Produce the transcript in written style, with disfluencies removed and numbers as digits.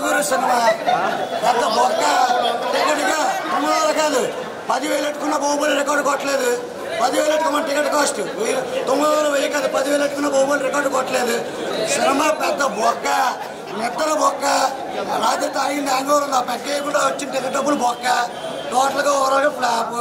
పొగురు cinema పెద్ద బొక్క టికెట్గా 900 కాదు 10,000 పెట్టుకున్న బాహుబలి రికార్డు కొట్టలేదు. 10,000 పెట్టుకోమని టికెట్ కాస్ట్ 900 కాదు 10,000 పెట్టుకున్న బాహుబలి రికార్డు కొట్టలేదు. సినిమా పెద్ద బొక్క, నిద్ర బొక్క, రాత్రి తాగింది హ్యాంగ్ ఓవర్ ఉంది. ఆ పెక్క కూడా వచ్చిన టికెట్ డబ్బులు బొక్క, టోటల్గా ఓవరాల్గా ఫ్లాప్.